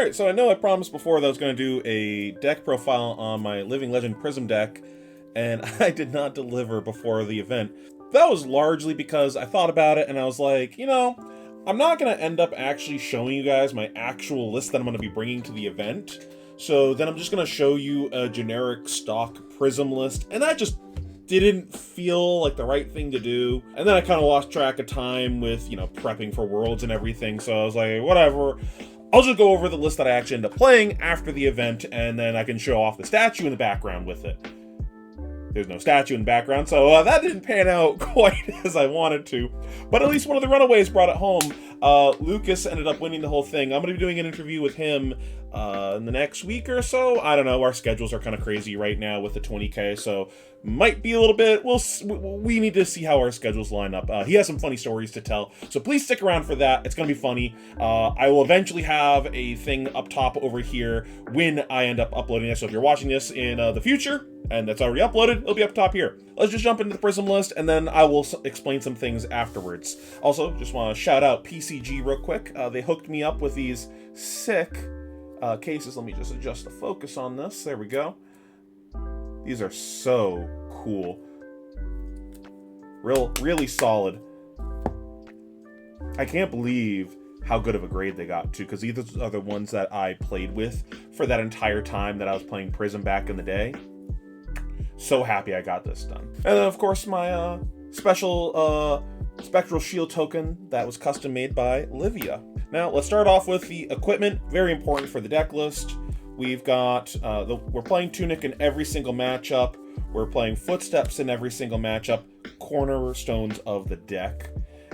Alright, so I know I promised before that I was going to do a deck profile on my Living Legend Prism deck, and I did not deliver before the event. That was largely because I thought about it and I was like, you know, I'm not going to end up actually showing you guys my actual list that I'm going to be bringing to the event. So then I'm just going to show you a generic stock Prism list, and that just didn't feel like the right thing to do. And then I kind of lost track of time with, you know, prepping for Worlds and everything, so I was like, whatever. I'll just go over the list that I actually end up playing after the event, and then I can show off the statue in the background with it. There's no statue in the background, so that didn't pan out quite as I wanted to. But at least one of the runaways brought it home. Lucas ended up winning the whole thing. I'm going to be doing an interview with him in the next week or so. I don't know. Our schedules are kind of crazy right now with the 20K, so might be a little bit. We need to see how our schedules line up. He has some funny stories to tell, so please stick around for that. It's going to be funny. I will eventually have a thing up top over here when I end up uploading this. So if you're watching this in the future, and that's already uploaded, it'll be up top here. Let's just jump into the Prism list, and then I will explain some things afterwards. Also, just want to shout out PCG real quick. They hooked me up with these sick cases. Let me just adjust the focus on this. There we go. These are so cool. Really solid. I can't believe how good of a grade they got, too, because these are the ones that I played with for that entire time that I was playing Prism back in the day. So happy I got this done. And then, of course, my special Spectral Shield token that was custom made by Livia. Now, let's start off with the equipment. Very important for the deck list. We've got, we're playing Tunic in every single matchup. We're playing Footsteps in every single matchup. Cornerstones of the deck.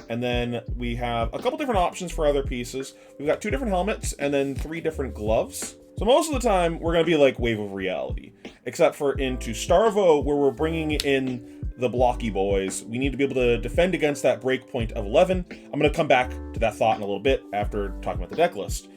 And then we have a couple different options for other pieces. We've got 2 different helmets and then 3 different gloves. So most of the time, we're going to be like Wave of Reality. Except for into Starvo, where we're bringing in the blocky boys. We need to be able to defend against that breakpoint of 11. I'm going to come back to that thought in a little bit after talking about the deck list.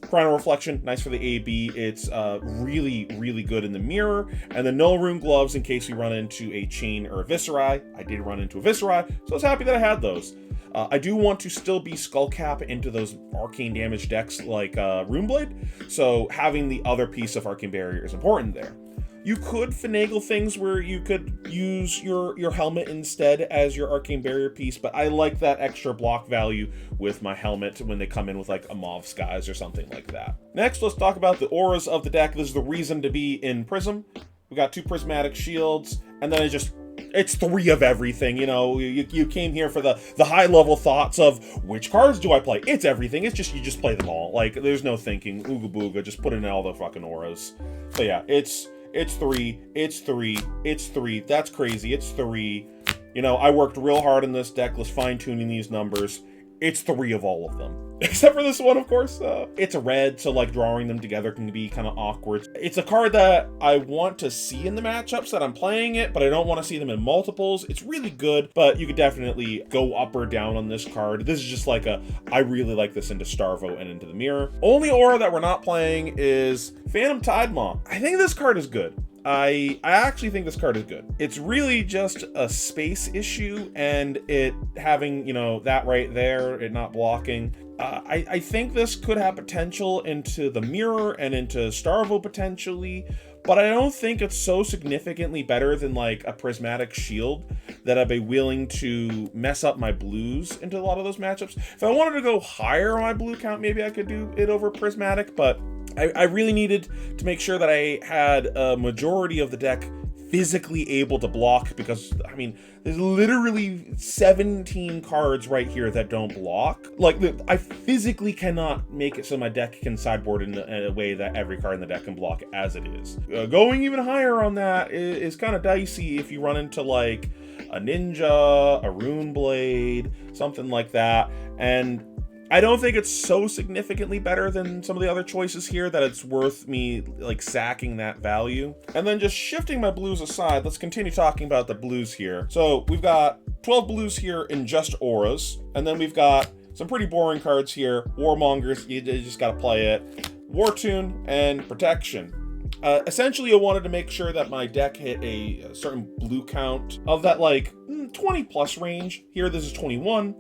Chrono Reflection, nice for the AB. It's really good in the mirror. And the Null Rune Gloves in case we run into a Chain or a Viscerai. I did run into a Viscerai, so I was happy that I had those. I do want to still be Skullcap into those arcane damage decks like Runeblade, so having the other piece of Arcane Barrier is important there. You could finagle things where you could use your helmet instead as your Arcane Barrier piece, but I like that extra block value with my helmet when they come in with like a Mauve Skies or something like that. Next, let's talk about the auras of the deck. This is the reason to be in Prism. We got 2 prismatic shields, and then it's 3 of everything. You know, you came here for the high level thoughts of which cards do I play? It's everything. It's just, you just play them all. Like, there's no thinking. Ooga booga, just put in all the fucking auras. So yeah, it's 3, it's 3, it's 3. That's crazy. It's 3. You know, I worked real hard on this deck list, fine-tuning these numbers. It's 3 of all of them. Except for this one, of course. It's a red, so like drawing them together can be kind of awkward. It's a card that I want to see in the matchups that I'm playing it, but I don't want to see them in multiples. It's really good, but you could definitely go up or down on this card. This is just like I really like this into Starvo and into the mirror. Only aura that we're not playing is Phantom Tidemaw. I think this card is good. I actually think this card is good. It's really just a space issue, and it having, you know, that right there, it not blocking. I think this could have potential into the mirror and into Starvo potentially, but I don't think it's so significantly better than like a prismatic shield that I'd be willing to mess up my blues into a lot of those matchups. If I wanted to go higher on my blue count, maybe I could do it over prismatic, but I really needed to make sure that I had a majority of the deck physically able to block, because, I mean, there's literally 17 cards right here that don't block. Like, I physically cannot make it so my deck can sideboard in a way that every card in the deck can block as it is. Going even higher on that is kind of dicey if you run into, like, a Ninja, a Runeblade, something like that, and I don't think it's so significantly better than some of the other choices here that it's worth me like sacking that value. And then just shifting my blues aside, let's continue talking about the blues here. So we've got 12 blues here in just auras, and then we've got some pretty boring cards here. Warmongers, you just gotta play it. War Tune and Protection. Essentially, I wanted to make sure that my deck hit a certain blue count of that like 20 plus range. Here, this is 21.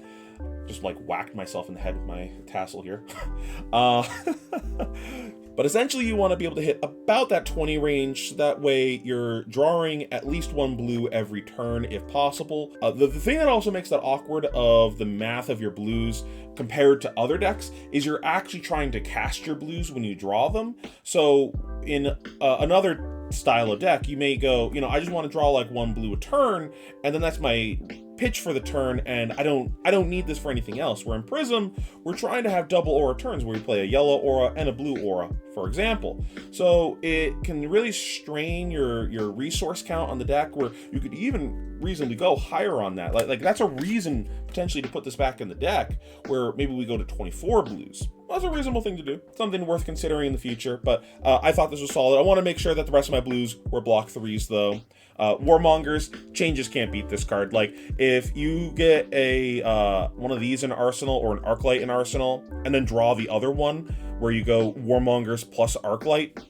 Just like whacked myself in the head with my tassel here. But essentially you want to be able to hit about that 20 range. That way you're drawing at least one blue every turn if possible. The thing that also makes that awkward of the math of your blues compared to other decks is you're actually trying to cast your blues when you draw them. So in another style of deck, you may go, I just want to draw like one blue a turn, and then that's my pitch for the turn, and I don't need this for anything else. Where in Prism, we're trying to have double aura turns where we play a yellow aura and a blue aura, for example. So it can really strain your resource count on the deck, where you could even reasonably go higher on that. Like that's a reason potentially to put this back in the deck, where maybe we go to 24 blues. That's a reasonable thing to do. Something worth considering in the future, but I thought this was solid. I want to make sure that the rest of my blues were block 3s, though. Warmongers, changes can't beat this card. Like, if you get a one of these in Arsenal or an Arclight in Arsenal, and then draw the other one, where you go Warmongers plus Arclight,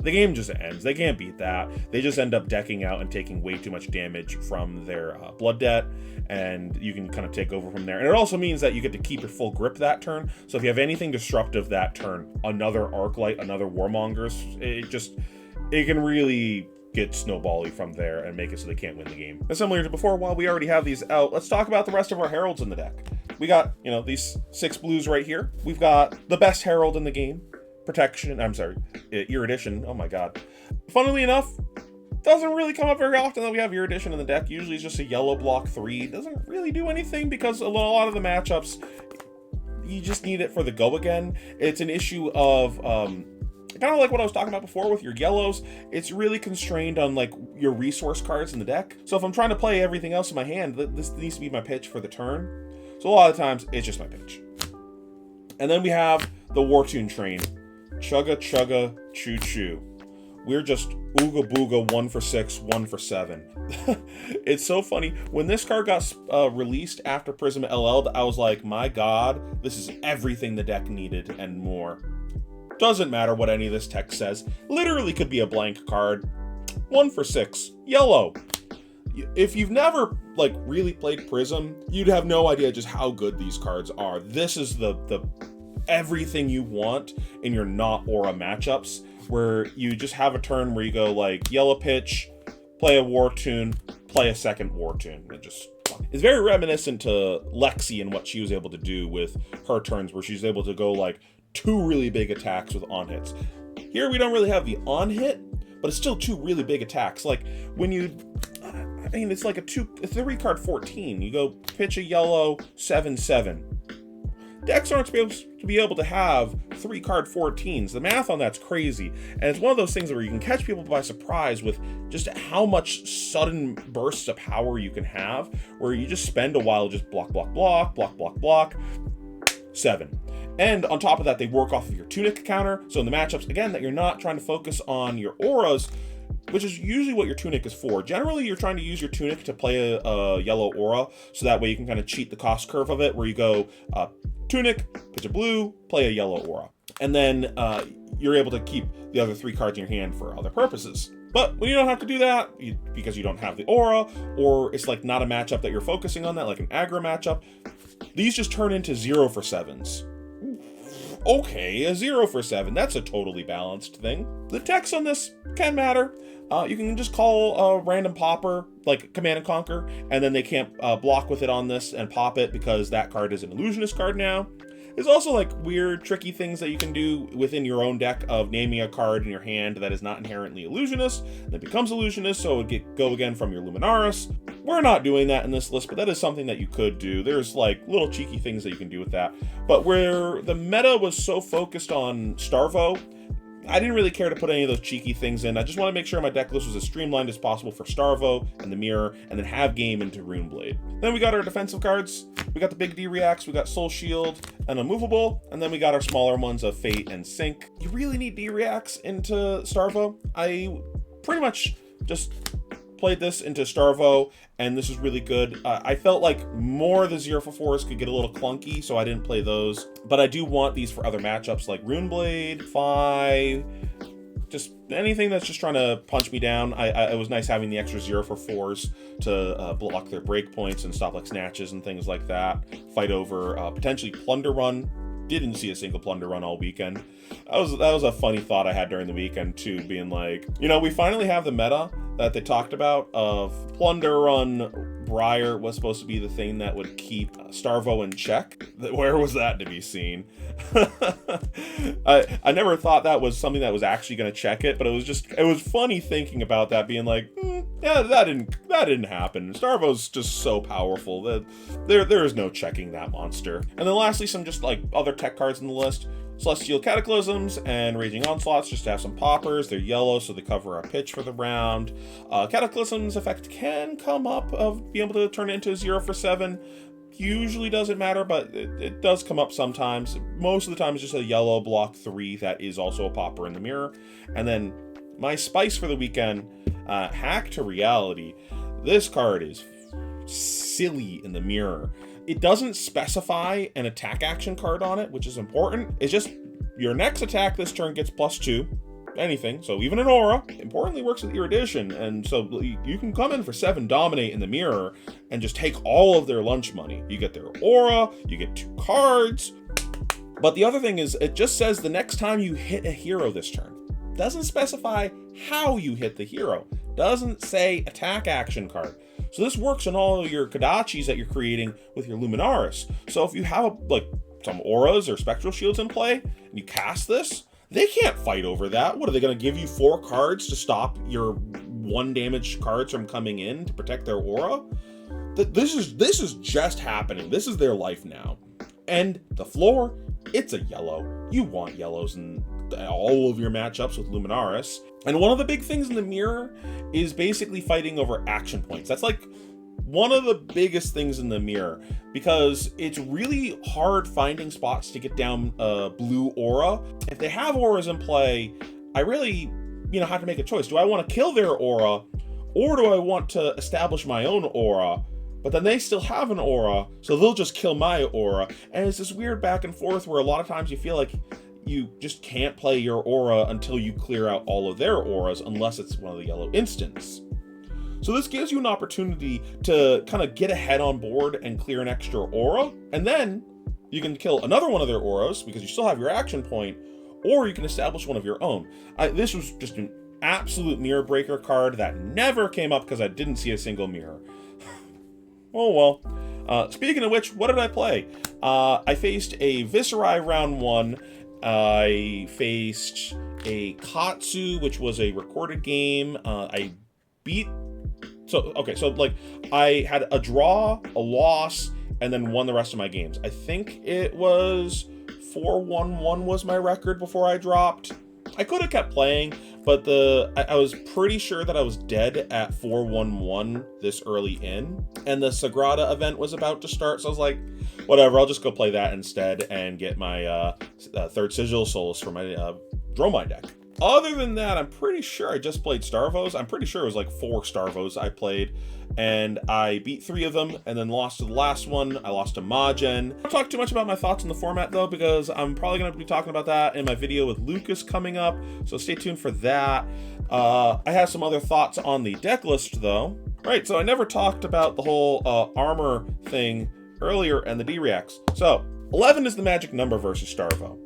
the game just ends. They can't beat that. They just end up decking out and taking way too much damage from their blood debt, and you can kind of take over from there. And it also means that you get to keep your full grip that turn. So if you have anything disruptive that turn, another Arclight, another Warmongers, it can really get snowbally from there and make it so they can't win the game. And similar to before, while we already have these out, let's talk about the rest of our Heralds in the deck. We got, these 6 blues right here. We've got the best Herald in the game. Erudition. Oh my god. Funnily enough, doesn't really come up very often that we have Erudition in the deck. Usually it's just a yellow block 3. Doesn't really do anything because a lot of the matchups, you just need it for the go again. It's an issue of kind of like what I was talking about before with your yellows. It's really constrained on like your resource cards in the deck. So if I'm trying to play everything else in my hand, this needs to be my pitch for the turn. So a lot of times it's just my pitch. And then we have the War Tune Train. Chugga chugga choo choo. We're just ooga booga 1 for 6, 1 for 7. It's so funny. When this card got released after Prism LL'd, I was like, my god, this is everything the deck needed and more. Doesn't matter what any of this text says. Literally could be a blank card. 1 for 6. Yellow. If you've never really played Prism, you'd have no idea just how good these cards are. This is the everything you want in your not aura matchups, where you just have a turn where you go like yellow pitch, play a War Tune, play a second War Tune. It's very reminiscent to Lexi and what she was able to do with her turns, where she's able to go like 2 really big attacks with on hits. Here we don't really have the on hit, but it's still 2 really big attacks. Like when it's like a 3 card 14. You go pitch a yellow 7/7. Decks aren't supposed to be able to have 3 card 14s. The math on that's crazy. And it's one of those things where you can catch people by surprise with just how much sudden bursts of power you can have, where you just spend a while just block, 7. And on top of that, they work off of your Tunic counter. So in the matchups, again, that you're not trying to focus on your auras, which is usually what your Tunic is for. Generally, you're trying to use your Tunic to play a yellow aura, so that way you can kind of cheat the cost curve of it, where you go Tunic, pitch a blue, play a yellow aura. And then you're able to keep the other 3 cards in your hand for other purposes. But when you don't have to do that, because you don't have the aura, or it's like not a matchup that you're focusing on, that like an aggro matchup, these just turn into 0 for 7s. Okay, a 0 for 7. That's a totally balanced thing. The text on this can matter. You can just call a random popper, like Command and Conquer, and then they can't block with it on this and pop it because that card is an illusionist card now. There's also like weird, tricky things that you can do within your own deck of naming a card in your hand that is not inherently illusionist, that becomes illusionist, so it would go again from your Luminaris. We're not doing that in this list, but that is something that you could do. There's like little cheeky things that you can do with that. But where the meta was so focused on Starvo, I didn't really care to put any of those cheeky things in. I just want to make sure my deck list was as streamlined as possible for Starvo and the Mirror, and then have game into Runeblade. Then we got our defensive cards. We got the big D-Reacts, we got Soul Shield and Immovable, and then we got our smaller ones of Fate and Sync. You really need D-Reacts into Starvo. I pretty much just played this into Starvo, and this is really good. I felt like more of the 0 for 4s could get a little clunky, so I didn't play those. But I do want these for other matchups like Runeblade, Fi, just anything that's just trying to punch me down. It was nice having the extra 0 for 4s to block their break points and stop like snatches and things like that. Fight over potentially plunder run. Didn't see a single plunder run all weekend. That was a funny thought I had during the weekend too, being like, we finally have the meta that they talked about of plunder run. Briar was supposed to be the thing that would keep Starvo in check. Where was that to be seen? I never thought that was something that was actually going to check it, but it was funny thinking about that, being like, yeah, that didn't happen. Starvo's just so powerful that there is no checking that monster. And then lastly, some just like other tech cards in the list. Celestial Cataclysms and Raging Onslaughts just to have some poppers. They're yellow, so they cover our pitch for the round. Cataclysms effect can come up of being able to turn it into a 0 for 7. Usually doesn't matter, but it does come up sometimes. Most of the time it's just a yellow block 3 that is also a popper in the mirror. And then my spice for the weekend, Hack to Reality. This card is silly in the mirror. It doesn't specify an attack action card on it, which is important. It's just your next attack this turn gets +2, anything. So even an aura, importantly works with erudition. And so you can come in for 7 dominate in the mirror and just take all of their lunch money. You get their aura, you get 2 cards. But the other thing is, it just says the next time you hit a hero this turn. Doesn't specify how you hit the hero. Doesn't say attack action card. So this works on all of your Kodachis that you're creating with your Luminaris. So if you have like some auras or spectral shields in play and you cast this, they can't fight over that. What are they going to give you 4 cards to stop your 1 damage cards from coming in to protect their aura? This is just happening. This is their life now. And the floor, it's a yellow. You want yellows in all of your matchups with Luminaris. And one of the big things in the mirror is basically fighting over action points. That's like one of the biggest things in the mirror, because it's really hard finding spots to get down blue aura. If they have auras in play, I really, have to make a choice. Do I want to kill their aura, or do I want to establish my own aura? But then they still have an aura, so they'll just kill my aura. And it's this weird back and forth where a lot of times you feel like you just can't play your aura until you clear out all of their auras, unless it's one of the yellow instants. So this gives you an opportunity to kind of get ahead on board and clear an extra aura, and then you can kill another one of their auras because you still have your action point, or you can establish one of your own. This was just an absolute mirror breaker card that never came up because I didn't see a single mirror. Oh well. Speaking of which, what did I play? I faced a Viserai round 1. I faced a Katsu, which was a recorded game. I had a draw, a loss, and then won the rest of my games. I think it was 4-1-1 was my record before I dropped. I could have kept playing, but I was pretty sure that I was dead at 4-1-1 this early in, and the Sagrada event was about to start, so I was like, whatever, I'll just go play that instead and get my third Sigil Solace for my Dromai deck. Other than that, I'm pretty sure I just played Starvos. I'm pretty sure it was like 4 Starvos I played, and I beat 3 of them and then lost to the last one. I lost to Magen. I don't talk too much about my thoughts on the format though, because I'm probably going to be talking about that in my video with Lucas coming up, so stay tuned for that. I have some other thoughts on the deck list though. Right, so I never talked about the whole armor thing earlier and the D-reacts. So 11 is the magic number versus Starvo.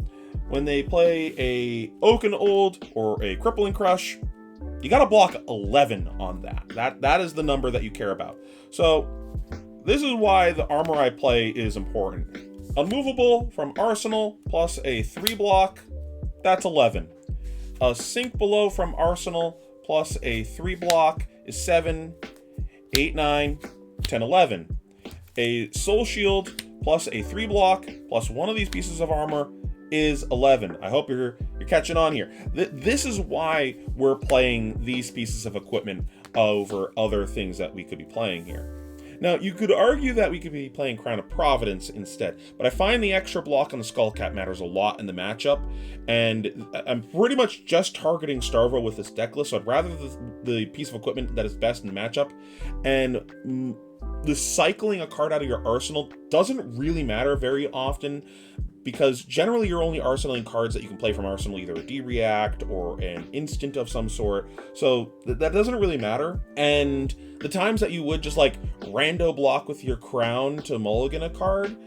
When they play a Oaken Old or a Crippling Crush, you gotta block 11 on that. That is the number that you care about. So this is why the armor I play is important. Unmovable from Arsenal plus a 3 block, that's 11. A Sink Below from Arsenal plus a 3 block is 7, 8, 9, 10, 11. A Soul Shield plus a 3 block plus one of these pieces of armor is 11. I hope you're catching on here. This is why we're playing these pieces of equipment over other things that we could be playing here. Now, you could argue that we could be playing Crown of Providence instead, but I find the extra block on the Skullcat matters a lot in the matchup, and I'm pretty much just targeting Starvo with this deck list, so I'd rather the piece of equipment that is best in the matchup, and the cycling a card out of your arsenal doesn't really matter very often, because generally you're only arsenaling cards that you can play from arsenal, either a D-React or an instant of some sort. So that doesn't really matter. And the times that you would just like rando block with your crown to mulligan a card,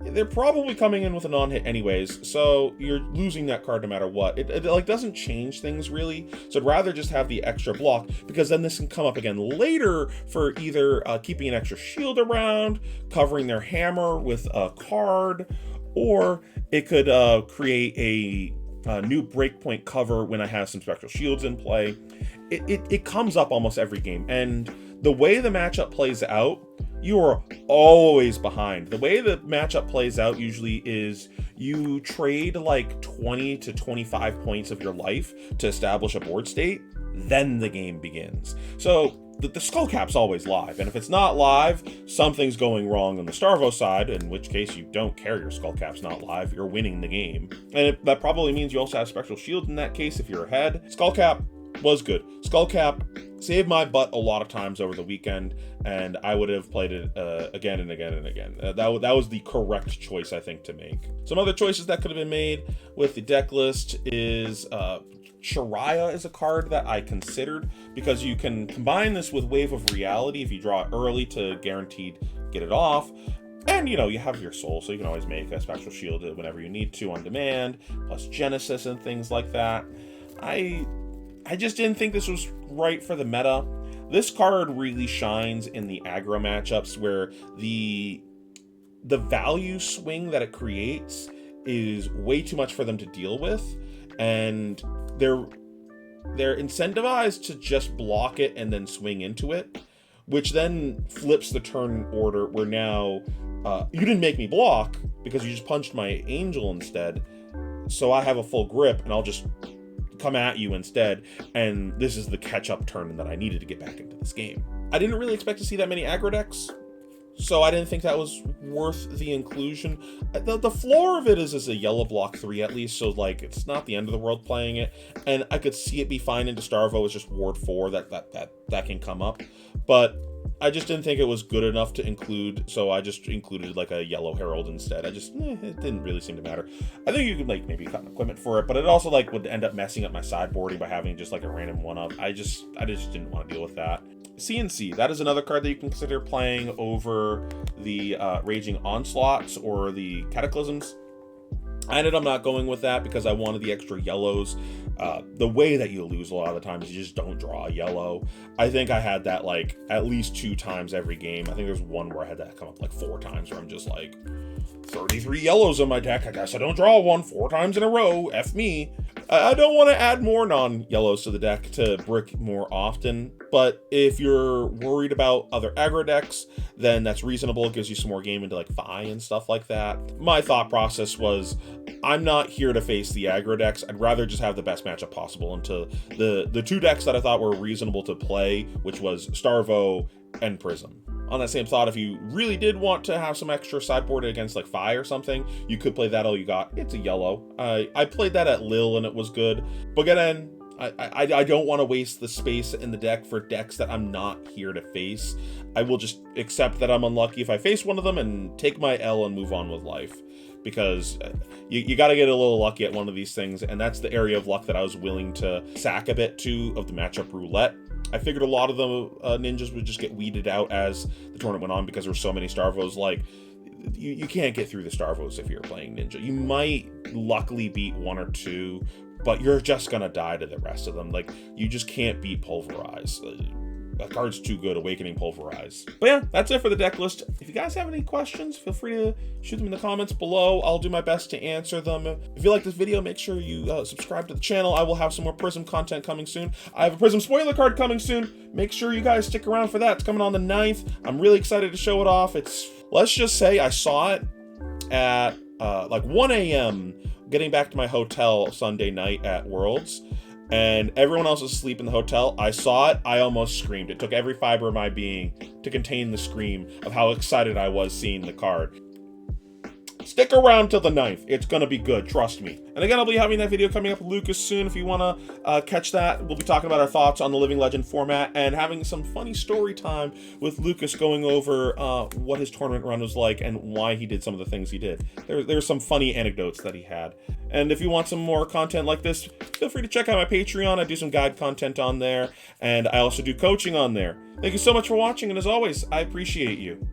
they're probably coming in with a non-hit anyways, so you're losing that card no matter what. It like doesn't change things really, so I'd rather just have the extra block, because then this can come up again later for either keeping an extra shield around, covering their hammer with a card, or it could create a new breakpoint cover when I have some spectral shields in play. It comes up almost every game, and the way the matchup plays out, you are always behind. The way the matchup plays out usually is you trade like 20 to 25 points of your life to establish a board state, then the game begins. So the skull cap's always live, and if it's not live, something's going wrong on the Starvo side, in which case you don't care your skull cap's not live, you're winning the game. And that probably means you also have spectral shield in that case if you're ahead. Skull cap was good. Skull cap saved my butt a lot of times over the weekend, and I would have played it again and again and again. That was the correct choice, I think, to make. Some other choices that could have been made with the deck list is Shariah is a card that I considered, because you can combine this with Wave of Reality if you draw it early to guaranteed get it off. And, you know, you have your soul, so you can always make a spectral shield whenever you need to on demand, plus Genesis and things like that. I just didn't think this was right for the meta. This card really shines in the aggro matchups where the value swing that it creates is way too much for them to deal with, and they're incentivized to just block it and then swing into it, which then flips the turn order where now you didn't make me block because you just punched my angel instead, so I have a full grip and I'll just come at you instead, and this is the catch-up turn that I needed to get back into this game. I didn't really expect to see that many aggro decks, so I didn't think that was worth the inclusion. The floor of it is a yellow block 3 at least, so like it's not the end of the world playing it, and I could see it be fine into Starvo as just ward 4 that can come up, but I just didn't think it was good enough to include, so I just included like a yellow Herald instead. It didn't really seem to matter. I think you could like maybe cut an equipment for it, but it also like would end up messing up my sideboarding by having just like a random 1-up. I just didn't want to deal with that. CNC, that is another card that you can consider playing over the Raging Onslaughts or the Cataclysms. I ended up not going with that because I wanted the extra yellows. The way that you lose a lot of the time is you just don't draw a yellow. I think I had that like at least 2 times every game. I think there's one where I had that come up like 4 times where I'm just like, 33 yellows in my deck. I guess I don't draw one 4 times in a row. F me. I don't want to add more non-yellows to the deck to brick more often, but if you're worried about other aggro decks, then that's reasonable. It gives you some more game into like Phi and stuff like that. My thought process was, I'm not here to face the aggro decks. I'd rather just have the best matchup possible into the 2 decks that I thought were reasonable to play, which was Starvo and Prism. On that same thought, if you really did want to have some extra sideboard against like Phi or something, you could play that all you got. It's a yellow. I played that at Lille and it was good. But again, I don't want to waste the space in the deck for decks that I'm not here to face. I will just accept that I'm unlucky if I face one of them and take my L and move on with life. Because you got to get a little lucky at one of these things, and that's the area of luck that I was willing to sack a bit to of the matchup roulette. I figured a lot of the ninjas would just get weeded out as the tournament went on because there were so many Starvos. Like, you can't get through the Starvos if you're playing Ninja. You might luckily beat 1 or 2, but you're just going to die to the rest of them. Like, you just can't beat Pulverize. That card's too good, Awakening Pulverize. But yeah, that's it for the deck list. If you guys have any questions, feel free to shoot them in the comments below. I'll do my best to answer them. If you like this video, make sure you subscribe to the channel. I will have some more Prism content coming soon. I have a Prism spoiler card coming soon. Make sure you guys stick around for that. It's coming on the 9th. I'm really excited to show it off. Let's just say I saw it at like 1 a.m. getting back to my hotel Sunday night at Worlds. And everyone else was asleep in the hotel. I saw it. I almost screamed. It took every fiber of my being to contain the scream of how excited I was seeing the card. Stick around till the 9th. It's gonna be good, trust me. And again, I'll be having that video coming up with Lucas soon. If you wanna catch that, we'll be talking about our thoughts on the Living Legend format and having some funny story time with Lucas going over what his tournament run was like and why he did some of the things he did. There's some funny anecdotes that he had. And if you want some more content like this, feel free to check out my Patreon. I do some guide content on there, and I also do coaching on there. Thank you so much for watching, and as always, I appreciate you.